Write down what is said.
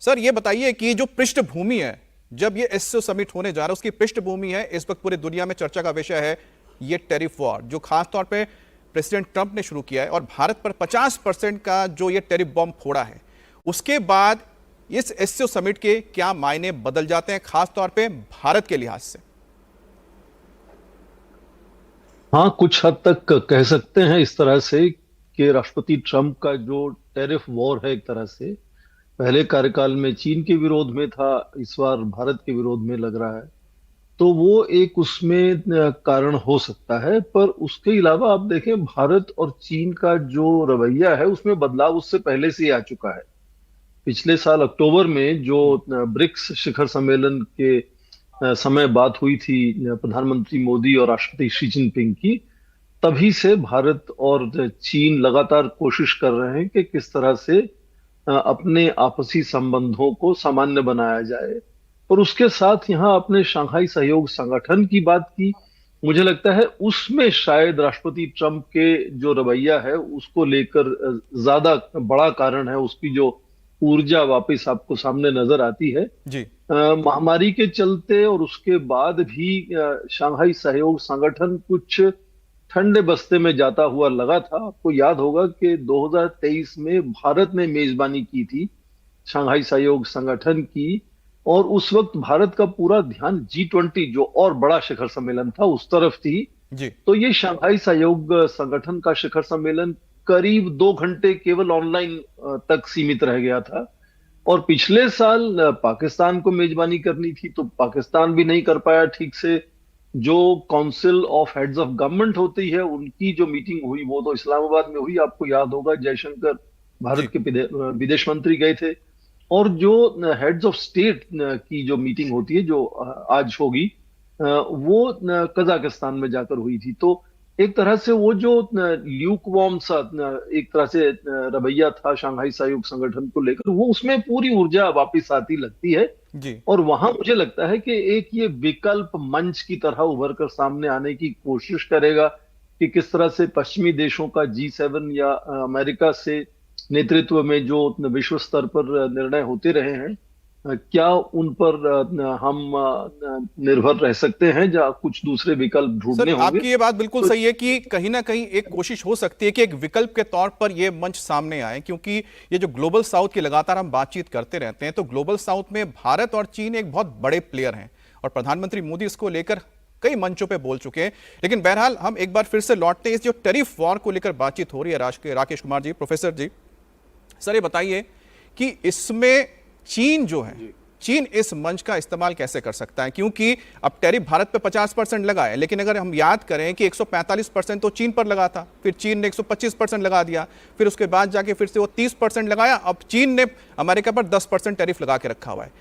Sir ये बताइए कि जो पृष्ठभूमि है, जब ये एससीओ समिट होने जा रहा है, उसकी पृष्ठभूमि है, इस वक्त पूरी दुनिया में चर्चा का विषय है ये टैरिफ वॉर, जो खास तौर पे प्रेसिडेंट ट्रंप ने शुरू किया है और भारत पर 50% का जो ये टैरिफ बॉम्ब फोड़ा है। उसके बाद इस एससीओ समिट के क्या मायने बदल जाते हैं, खास तौर पे भारत के लिहाज से? हाँ, कुछ हद तक कह सकते हैं इस तरह से कि राष्ट्रपति ट्रंप का जो टैरिफ वॉर है, एक तरह से पहले कार्यकाल में चीन के विरोध में था, इस बार भारत के विरोध में लग रहा है। तो वो एक उसमें कारण हो सकता है, पर उसके अलावा आप देखें भारत और चीन का जो रवैया है उसमें बदलाव उससे पहले से ही आ चुका है। पिछले साल अक्टूबर में जो ब्रिक्स शिखर सम्मेलन के समय बात हुई थी प्रधानमंत्री मोदी और राष्ट्रपति शी जिनपिंग की, तभी से भारत और चीन लगातार कोशिश कर रहे हैं कि किस तरह से अपने आपसी संबंधों को सामान्य बनाया जाए। और उसके साथ यहाँ अपने शंघाई सहयोग संगठन की बात की। मुझे लगता है उसमें शायद राष्ट्रपति ट्रंप के जो रवैया है उसको लेकर ज्यादा बड़ा कारण है, उसकी जो ऊर्जा वापस आपको सामने नजर आती है। जी। महामारी के चलते और उसके बाद भी शंघाई सहयोग संगठन कुछ ठंडे बस्ते में जाता हुआ लगा था। आपको याद होगा कि 2023 में भारत ने मेजबानी की थी शंघाई सहयोग संगठन की, और उस वक्त भारत का पूरा ध्यान G20 जो और बड़ा शिखर सम्मेलन था उस तरफ थी। जी। तो ये शंघाई सहयोग संगठन का शिखर सम्मेलन करीब 2 घंटे केवल ऑनलाइन तक सीमित रह गया था। और पिछले साल पाकिस्तान को मेजबानी करनी थी तो पाकिस्तान भी नहीं कर पाया ठीक से। जो council of heads of government होती है उनकी जो मीटिंग हुई वो तो इस्लामाबाद में हुई, आपको याद होगा जयशंकर भारत जी। के विदेश मंत्री गए थे। और जो हेड्स ऑफ स्टेट की जो मीटिंग होती है जो आज होगी, वो कजाकिस्तान में जाकर हुई थी। तो एक तरह से वो जो ल्यूक वार्म सा एक तरह से रवैया था शंघाई सहयोग संगठन को लेकर, वो उसमें पूरी ऊर्जा वापस आती लगती है। जी। और वहां मुझे लगता है कि एक ये विकल्प मंच की तरह उभर कर सामने आने की कोशिश करेगा कि किस तरह से पश्चिमी देशों का G7 या अमेरिका से नेतृत्व में जो विश्व स्तर पर निर्णय होते रहे हैं, क्या उन पर हम निर्भर रह सकते हैं या कुछ दूसरे विकल्प सर ढूंढने होंगे। आपकी ये बात बिल्कुल तो सही है कि कहीं ना कहीं एक कोशिश हो सकती है कि एक विकल्प के तौर पर ये मंच सामने आए, क्योंकि ये जो ग्लोबल साउथ की लगातार हम बातचीत करते रहते हैं, तो ग्लोबल साउथ में भारत और चीन एक बहुत बड़े प्लेयर हैं और प्रधानमंत्री मोदी इसको लेकर कई मंचों पे बोल चुके हैं। लेकिन बहरहाल हम एक बार फिर से लौटते हैं, इस जो टैरिफ वॉर को लेकर बातचीत हो रही है, राकेश कुमार जी, प्रोफेसर जी, सर ये बताइए कि इसमें चीन जो है, चीन इस मंच का इस्तेमाल कैसे कर सकता है? क्योंकि अब टैरिफ भारत पे 50% लगा है, लेकिन अगर हम याद करें कि 145% तो चीन पर लगा था, फिर चीन ने 125% लगा दिया, फिर उसके बाद जाके फिर से वो 30% लगाया, अब चीन ने अमेरिका पर 10% टैरिफ लगा के रखा हुआ है।